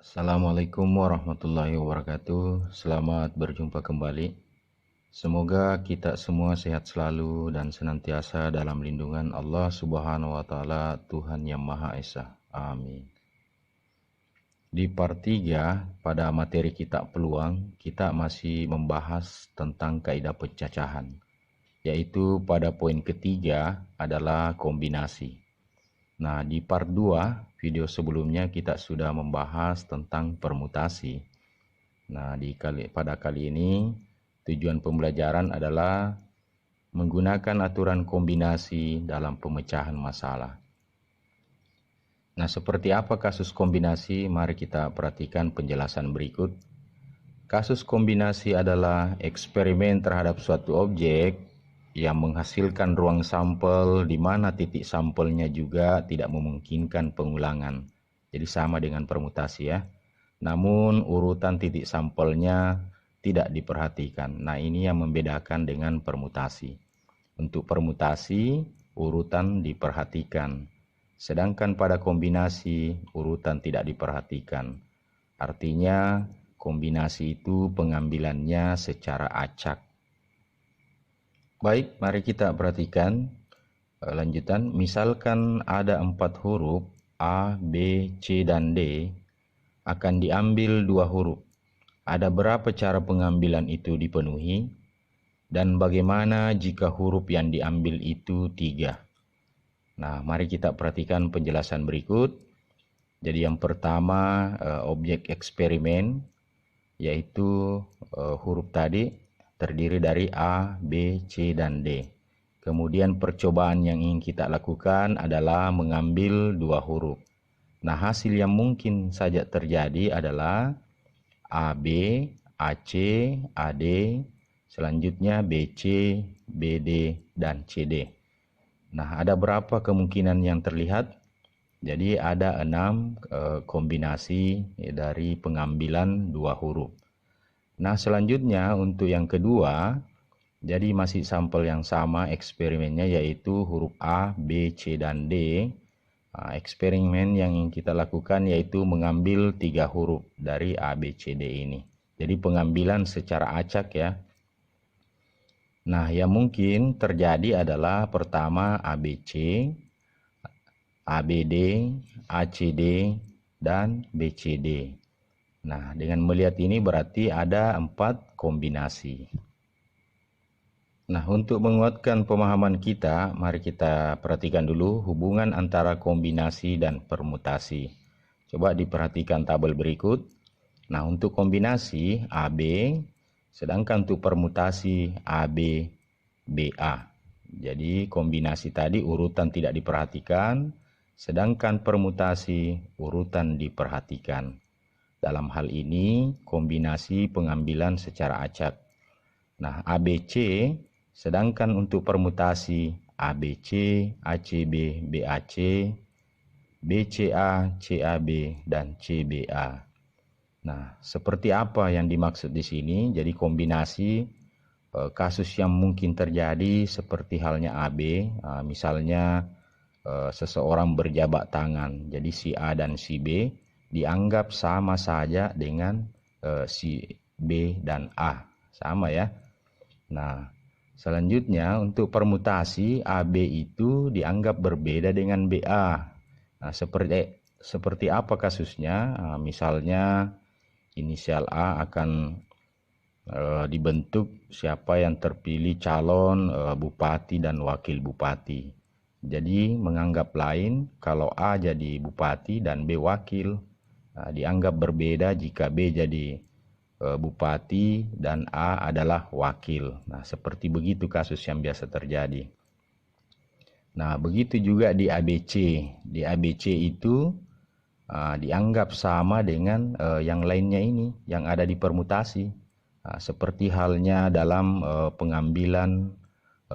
Assalamualaikum warahmatullahi wabarakatuh. Selamat berjumpa kembali. Semoga kita semua sehat selalu dan senantiasa dalam lindungan Allah Subhanahu wa taala, Tuhan yang Maha Esa. Amin. Di part 3 pada materi kita peluang, kita masih membahas tentang kaidah pencacahan, yaitu pada poin ketiga adalah kombinasi. Nah, di part 2 video sebelumnya kita sudah membahas tentang permutasi. Nah, pada kali ini tujuan pembelajaran adalah menggunakan aturan kombinasi dalam pemecahan masalah. Nah, seperti apa kasus kombinasi? Mari kita perhatikan penjelasan berikut. Kasus kombinasi adalah eksperimen terhadap suatu objek yang menghasilkan ruang sampel di mana titik sampelnya juga tidak memungkinkan pengulangan. Jadi sama dengan permutasi ya. Namun urutan titik sampelnya tidak diperhatikan. Nah, ini yang membedakan dengan permutasi. Untuk permutasi, urutan diperhatikan. Sedangkan pada kombinasi, urutan tidak diperhatikan. Artinya, kombinasi itu pengambilannya secara acak. Baik, mari kita perhatikan lanjutan. Misalkan ada 4 huruf A, B, C, dan D, akan diambil 2 huruf. Ada berapa cara pengambilan itu dipenuhi? Dan bagaimana jika huruf yang diambil itu 3? Nah, mari kita perhatikan penjelasan berikut. Jadi yang pertama, objek eksperimen, yaitu huruf tadi terdiri dari A, B, C, dan D. Kemudian percobaan yang ingin kita lakukan adalah mengambil 2 huruf. Nah, hasil yang mungkin saja terjadi adalah AB, AC, AD, selanjutnya BC, BD, dan CD. Nah, ada berapa kemungkinan yang terlihat? Jadi ada 6 kombinasi dari pengambilan 2 huruf. Nah, selanjutnya untuk yang kedua, jadi masih sampel yang sama eksperimennya, yaitu huruf A, B, C, dan D. Eksperimen yang ingin kita lakukan yaitu mengambil 3 huruf dari A, B, C, D ini. Jadi pengambilan secara acak ya. Nah, yang mungkin terjadi adalah pertama ABC, ABD, ACD, dan BCD. Nah, dengan melihat ini berarti ada 4 kombinasi. Nah, untuk menguatkan pemahaman kita, mari kita perhatikan dulu hubungan antara kombinasi dan permutasi. Coba diperhatikan tabel berikut. Nah, untuk kombinasi AB, sedangkan untuk permutasi AB, BA. Jadi kombinasi tadi urutan tidak diperhatikan, sedangkan permutasi urutan diperhatikan. Dalam hal ini kombinasi pengambilan secara acak. Nah, ABC, sedangkan untuk permutasi ABC, ACB, BAC, BCA, CAB, dan CBA. Nah, seperti apa yang dimaksud di sini? Jadi kombinasi kasus yang mungkin terjadi seperti halnya AB, misalnya seseorang berjabat tangan. Jadi si A dan si B dianggap sama saja dengan si B dan A. Sama ya. Nah, selanjutnya untuk permutasi AB itu dianggap berbeda dengan BA. Nah, seperti apa kasusnya? Misalnya inisial A akan dibentuk siapa yang terpilih calon bupati dan wakil bupati. Jadi menganggap lain kalau A jadi bupati dan B wakil. Dianggap berbeda jika B jadi bupati dan A adalah wakil. Nah, seperti begitu kasus yang biasa terjadi. Nah, begitu juga di ABC. Di ABC itu dianggap sama dengan yang lainnya ini yang ada di permutasi. Seperti halnya dalam pengambilan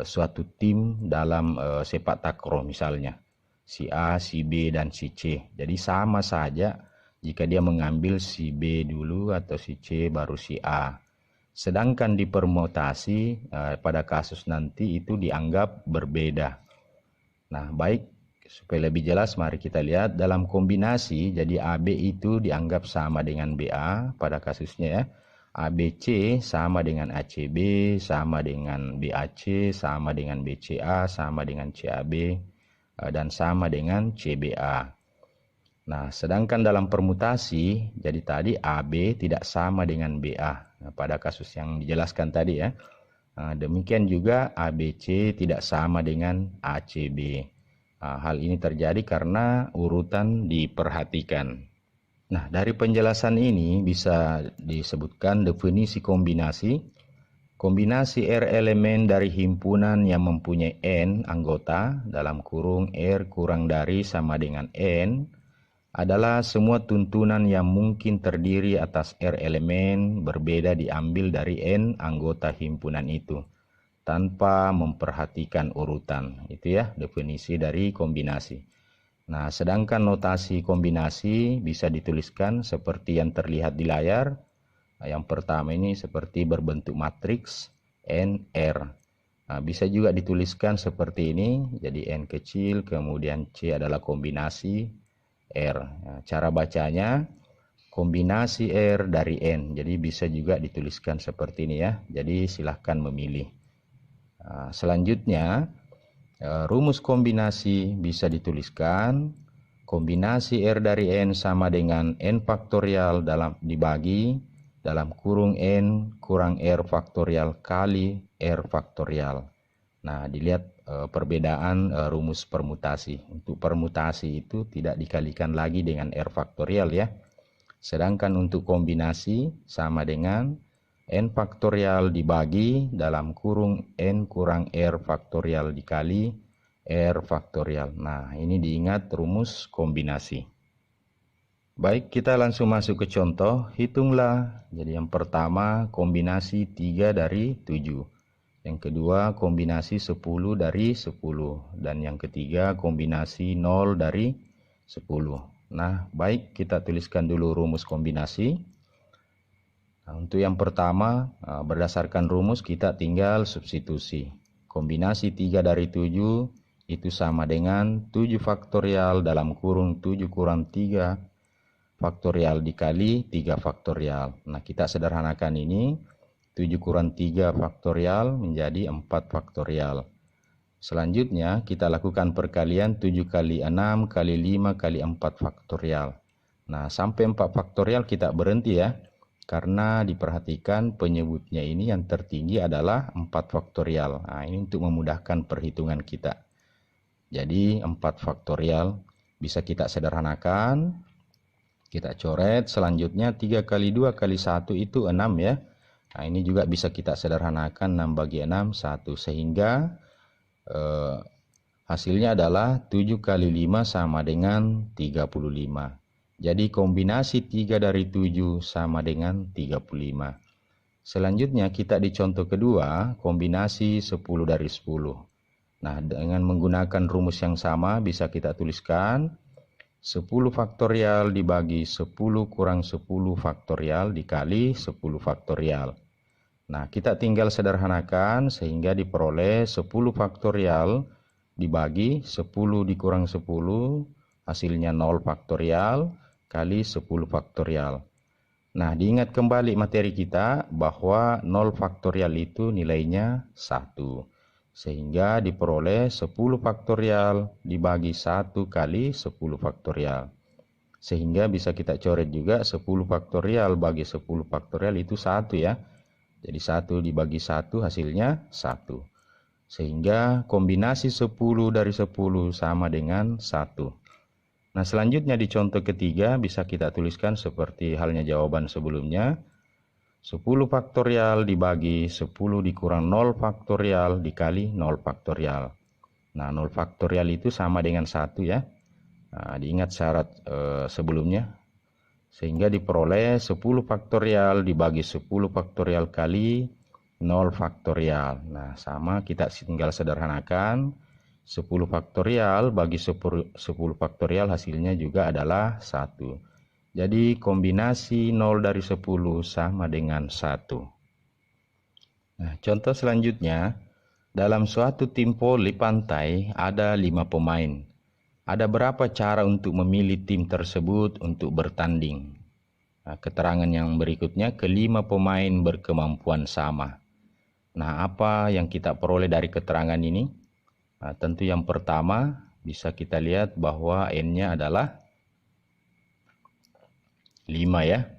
suatu tim dalam sepak takraw misalnya. Si A, si B, dan si C. Jadi sama saja jika dia mengambil si B dulu atau si C baru si A. Sedangkan di permutasi pada kasus nanti itu dianggap berbeda. Nah, baik supaya lebih jelas, mari kita lihat dalam kombinasi. Jadi AB itu dianggap sama dengan BA pada kasusnya ya. ABC sama dengan ACB, sama dengan BAC, sama dengan BCA, sama dengan CAB, dan sama dengan CBA. Nah, sedangkan dalam permutasi, jadi tadi AB tidak sama dengan BA. Nah, pada kasus yang dijelaskan tadi ya. Nah, demikian juga ABC tidak sama dengan ACB. Nah, hal ini terjadi karena urutan diperhatikan. Nah, dari penjelasan ini bisa disebutkan definisi kombinasi. Kombinasi R elemen dari himpunan yang mempunyai N anggota dalam kurung R kurang dari sama dengan N adalah semua tuntunan yang mungkin terdiri atas R elemen berbeda diambil dari N anggota himpunan itu tanpa memperhatikan urutan. Itu ya definisi dari kombinasi. Nah, sedangkan notasi kombinasi bisa dituliskan seperti yang terlihat di layar. Yang pertama ini seperti berbentuk matriks NR. Nah, bisa juga dituliskan seperti ini, jadi N kecil, kemudian C adalah kombinasi R. Nah, cara bacanya kombinasi R dari N, jadi bisa juga dituliskan seperti ini ya. Jadi silahkan memilih. Nah, selanjutnya rumus kombinasi bisa dituliskan kombinasi R dari N sama dengan N faktorial dibagi dalam kurung N kurang R faktorial kali R faktorial. Nah, dilihat perbedaan rumus permutasi. Untuk permutasi itu tidak dikalikan lagi dengan R faktorial ya. Sedangkan untuk kombinasi sama dengan N faktorial dibagi dalam kurung N kurang R faktorial dikali R faktorial. Nah, ini diingat rumus kombinasi. Baik, kita langsung masuk ke contoh. Hitunglah. Jadi yang pertama kombinasi 3 dari 7. Yang kedua kombinasi 10 dari 10. Dan yang ketiga kombinasi 0 dari 10. Nah, baik, kita tuliskan dulu rumus kombinasi. Nah, untuk yang pertama, berdasarkan rumus kita tinggal substitusi. Kombinasi 3 dari 7 itu sama dengan 7 faktorial dalam kurung 7 kurang 3 faktorial dikali 3 faktorial. Nah, kita sederhanakan ini. 7 kurang 3 faktorial menjadi 4 faktorial. Selanjutnya kita lakukan perkalian 7 kali 6 kali 5 kali 4 faktorial. Nah, sampai 4 faktorial kita berhenti ya. Karena diperhatikan penyebutnya ini yang tertinggi adalah 4 faktorial. Nah, ini untuk memudahkan perhitungan kita. Jadi 4 faktorial bisa kita sederhanakan. Kita coret. Selanjutnya 3 kali 2 kali 1 itu 6 ya. Nah, ini juga bisa kita sederhanakan 6 bagi 6 1. Sehingga hasilnya adalah 7 kali 5 sama dengan 35. Jadi kombinasi 3 dari 7 sama dengan 35. Selanjutnya kita di contoh kedua kombinasi 10 dari 10. Nah, dengan menggunakan rumus yang sama bisa kita tuliskan 10 faktorial dibagi 10 kurang 10 faktorial dikali 10 faktorial. Nah, kita tinggal sederhanakan sehingga diperoleh 10 faktorial dibagi 10 dikurang 10 hasilnya 0 faktorial kali 10 faktorial. Nah, diingat kembali materi kita bahwa 0 faktorial itu nilainya 1. Sehingga diperoleh 10 faktorial dibagi 1 kali 10 faktorial. Sehingga bisa kita coret juga 10 faktorial bagi 10 faktorial itu 1 ya. Jadi 1 dibagi 1 hasilnya 1. Sehingga kombinasi 10 dari 10 sama dengan 1. Nah, selanjutnya di contoh ketiga bisa kita tuliskan seperti halnya jawaban sebelumnya. 10 faktorial dibagi 10 dikurang 0 faktorial dikali 0 faktorial. Nah, 0 faktorial itu sama dengan 1 ya. Nah, diingat syarat sebelumnya. Sehingga diperoleh 10 faktorial dibagi 10 faktorial kali 0 faktorial. Nah, sama kita tinggal sederhanakan. 10 faktorial bagi 10 faktorial hasilnya juga adalah 1. Jadi kombinasi 0 dari 10 sama dengan 1. Nah, contoh selanjutnya, dalam suatu tim voli pantai ada 5 pemain. Ada berapa cara untuk memilih tim tersebut untuk bertanding? Nah, keterangan yang berikutnya, kelima pemain berkemampuan sama. Nah, apa yang kita peroleh dari keterangan ini? Nah, tentu yang pertama bisa kita lihat bahwa N-nya adalah 5 ya.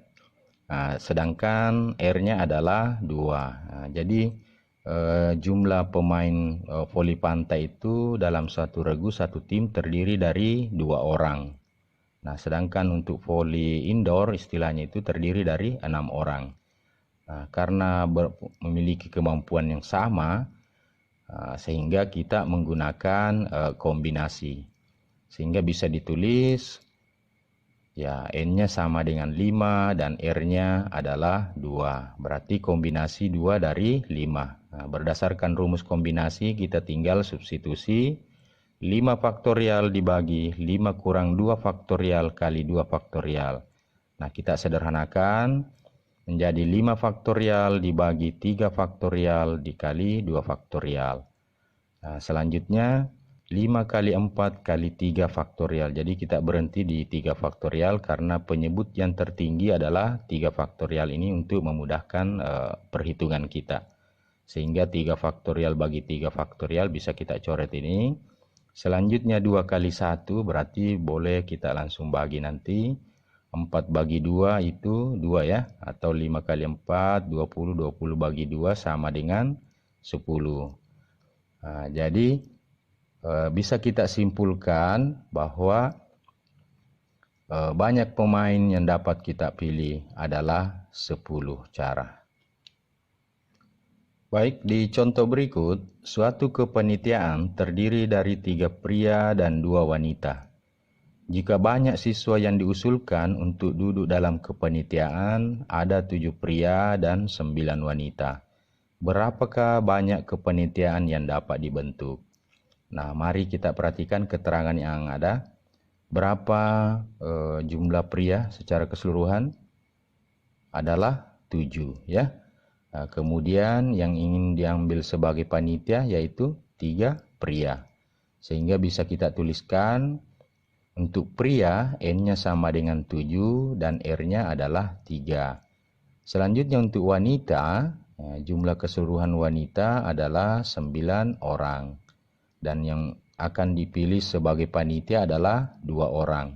Nah, sedangkan R-nya adalah 2. Nah, jadi jumlah pemain voli pantai itu dalam satu regu satu tim terdiri dari 2 orang. Nah, sedangkan untuk voli indoor istilahnya itu terdiri dari 6 orang. Nah, karena memiliki kemampuan yang sama, sehingga kita menggunakan kombinasi. Sehingga bisa ditulis ya, N-nya sama dengan 5 dan R-nya adalah 2. Berarti kombinasi 2 dari 5. Nah, berdasarkan rumus kombinasi kita tinggal substitusi 5 faktorial dibagi 5 kurang 2 faktorial kali 2 faktorial. Nah, kita sederhanakan menjadi 5 faktorial dibagi 3 faktorial dikali 2 faktorial. Nah, selanjutnya 5 kali 4 kali 3 faktorial. Jadi kita berhenti di 3 faktorial karena penyebut yang tertinggi adalah 3 faktorial ini untuk memudahkan perhitungan kita. Sehingga 3 faktorial bagi 3 faktorial bisa kita coret ini. Selanjutnya 2 kali 1 berarti boleh kita langsung bagi nanti. 4 bagi 2 itu 2 ya. Atau 5 kali 4, 20. 20 bagi 2 sama dengan 10. Nah, jadi bisa kita simpulkan bahwa banyak pemain yang dapat kita pilih adalah 10 cara. Baik, di contoh berikut, suatu kepanitiaan terdiri dari 3 pria dan 2 wanita. Jika banyak siswa yang diusulkan untuk duduk dalam kepanitiaan, ada 7 pria dan 9 wanita. Berapakah banyak kepanitiaan yang dapat dibentuk? Nah, mari kita perhatikan keterangan yang ada. Berapa jumlah pria secara keseluruhan? Adalah 7 ya. Nah, kemudian yang ingin diambil sebagai panitia yaitu 3 pria. Sehingga bisa kita tuliskan untuk pria N-nya sama dengan 7 dan R-nya adalah 3. Selanjutnya untuk wanita, jumlah keseluruhan wanita adalah 9 orang. Dan yang akan dipilih sebagai panitia adalah 2 orang.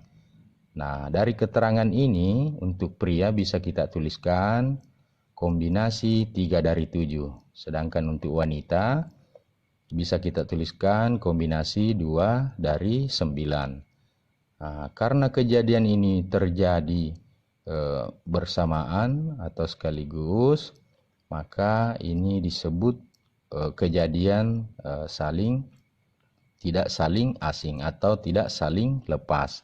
Nah, dari keterangan ini untuk pria bisa kita tuliskan kombinasi 3 dari 7. Sedangkan untuk wanita bisa kita tuliskan kombinasi 2 dari 9. Nah, karena kejadian ini terjadi bersamaan atau sekaligus, maka ini disebut kejadian tidak saling asing atau tidak saling lepas.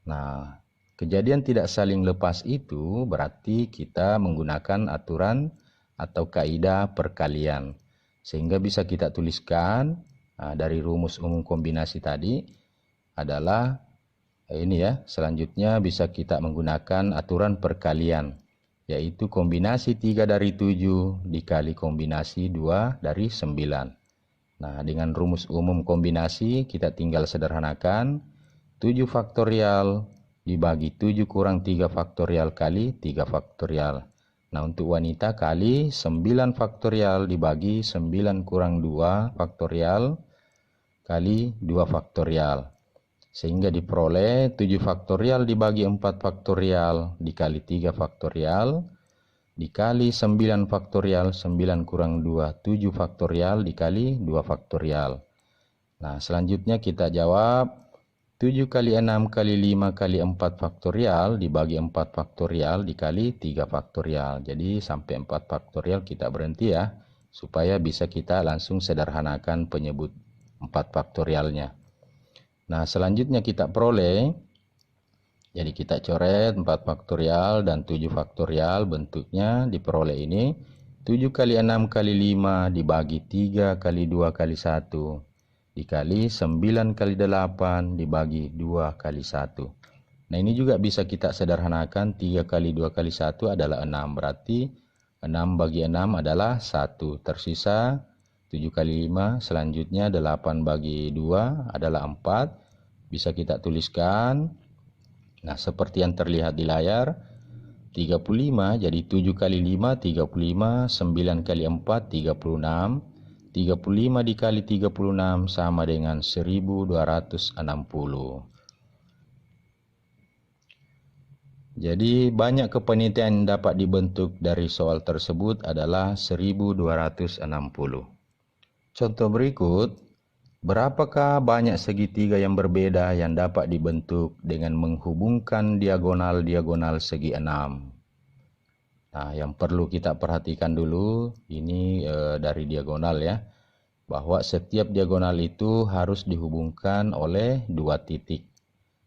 Nah, kejadian tidak saling lepas itu berarti kita menggunakan aturan atau kaidah perkalian. Sehingga bisa kita tuliskan dari rumus umum kombinasi tadi adalah ini ya. Selanjutnya bisa kita menggunakan aturan perkalian, yaitu kombinasi 3 dari 7 dikali kombinasi 2 dari 9. Nah, dengan rumus umum kombinasi kita tinggal sederhanakan 7 faktorial dibagi 7 kurang 3 faktorial kali 3 faktorial. Nah, untuk wanita kali 9 faktorial dibagi 9 kurang 2 faktorial kali 2 faktorial. Sehingga diperoleh 7 faktorial dibagi 4 faktorial dikali 3 faktorial dikali 9 faktorial, 9 kurang 2, 7 faktorial dikali 2 faktorial. Nah, selanjutnya kita jawab 7 kali 6 kali 5 kali 4 faktorial dibagi 4 faktorial dikali 3 faktorial. Jadi sampai 4 faktorial kita berhenti ya, supaya bisa kita langsung sederhanakan penyebut 4 faktorialnya. Nah, selanjutnya kita peroleh, jadi kita coret 4 faktorial dan 7 faktorial, bentuknya diperoleh ini 7 kali 6 kali 5 dibagi 3 kali 2 kali 1 dikali 9 kali 8 dibagi 2 kali 1. Nah, ini juga bisa kita sederhanakan, 3 kali 2 kali 1 adalah 6. Berarti 6 bagi 6 adalah 1. Tersisa 7 kali 5, selanjutnya 8 bagi 2 adalah 4. bisa kita tuliskan. Nah, seperti yang terlihat di layar, 35 jadi 7 kali 5 35, 9 kali 4 36, 35 dikali 36 sama dengan 1260. Jadi banyak kepanitiaan yang dapat dibentuk dari soal tersebut adalah 1260. Contoh berikut, berapakah banyak segitiga yang berbeda yang dapat dibentuk dengan menghubungkan diagonal-diagonal segi 6? Nah, yang perlu kita perhatikan dulu ini dari diagonal ya, bahwa setiap diagonal itu harus dihubungkan oleh dua titik.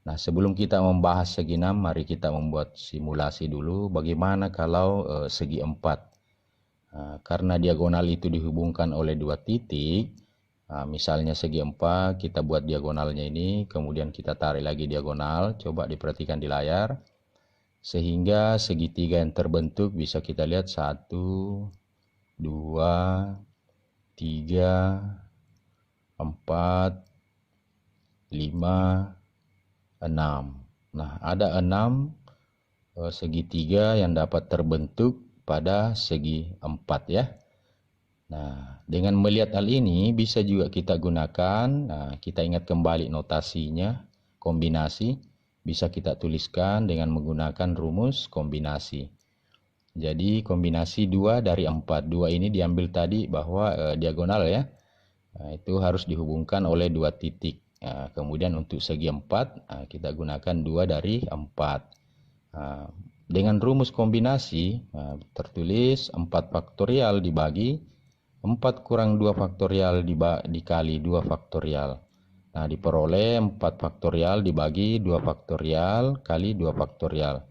Nah, sebelum kita membahas segi 6, mari kita membuat simulasi dulu bagaimana kalau segi 4. Karena diagonal itu dihubungkan oleh dua titik, misalnya segi 4, kita buat diagonalnya ini, kemudian kita tarik lagi diagonal, coba diperhatikan di layar, sehingga segitiga yang terbentuk bisa kita lihat 1, 2, 3, 4, 5, 6. Nah, ada 6 segitiga yang dapat terbentuk pada segi 4 ya. Nah, dengan melihat hal ini bisa juga kita gunakan, kita ingat kembali notasinya, kombinasi, bisa kita tuliskan dengan menggunakan rumus kombinasi. Jadi kombinasi 2 dari 4. 2 ini diambil tadi bahwa diagonal ya, itu harus dihubungkan oleh dua titik. Kemudian untuk segi 4 kita gunakan 2 dari 4. Dengan rumus kombinasi tertulis 4 faktorial dibagi 4 kurang 2 faktorial dikali 2 faktorial. Nah, diperoleh 4 faktorial dibagi 2 faktorial kali 2 faktorial.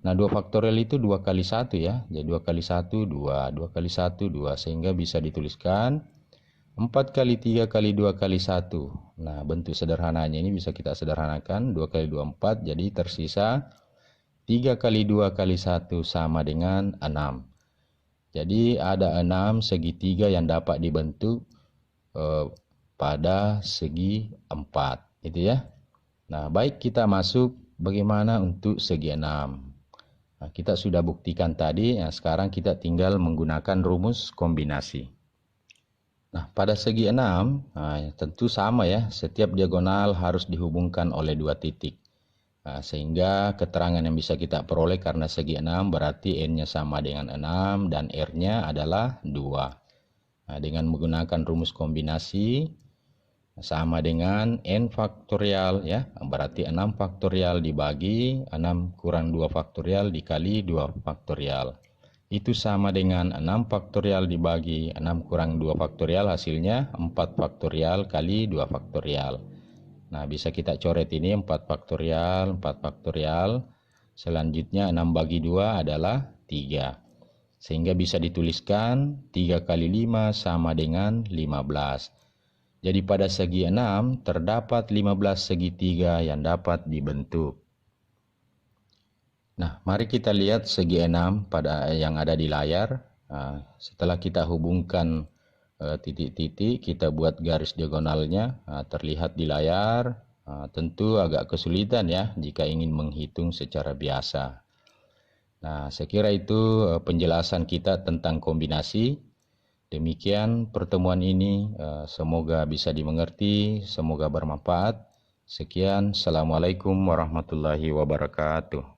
Nah, 2 faktorial itu 2 kali 1 ya. Jadi 2 kali 1 2, 2 kali 1 2, sehingga bisa dituliskan 4 kali 3 kali 2 kali 1. Nah, bentuk sederhananya ini bisa kita sederhanakan. 2 kali 2, 4. Jadi tersisa 3 kali 2 kali 1 sama dengan 6. Jadi ada 6 segitiga yang dapat dibentuk pada segi 4. Itu ya. Nah, baik, kita masuk bagaimana untuk segi 6. Nah, kita sudah buktikan tadi. Nah, sekarang kita tinggal menggunakan rumus kombinasi. Nah, pada segi 6, tentu sama ya, setiap diagonal harus dihubungkan oleh dua titik. Sehingga keterangan yang bisa kita peroleh karena segi 6 berarti N-nya sama dengan 6 dan R-nya adalah 2. Dengan menggunakan rumus kombinasi sama dengan N faktorial ya, berarti 6 faktorial dibagi 6 kurang 2 faktorial dikali 2 faktorial. Itu sama dengan 6 faktorial dibagi 6 kurang 2 faktorial, hasilnya 4 faktorial kali 2 faktorial. Nah, bisa kita coret ini 4 faktorial, 4 faktorial. Selanjutnya 6 bagi 2 adalah 3. Sehingga bisa dituliskan 3 kali 5 sama dengan 15. Jadi pada segi 6 terdapat 15 segitiga yang dapat dibentuk. Nah, mari kita lihat segi 6 pada yang ada di layar. Setelah kita hubungkan titik-titik, kita buat garis diagonalnya, terlihat di layar. Tentu agak kesulitan ya jika ingin menghitung secara biasa. Nah, saya kira itu penjelasan kita tentang kombinasi. Demikian pertemuan ini, semoga bisa dimengerti, semoga bermanfaat. Sekian, Assalamualaikum warahmatullahi wabarakatuh.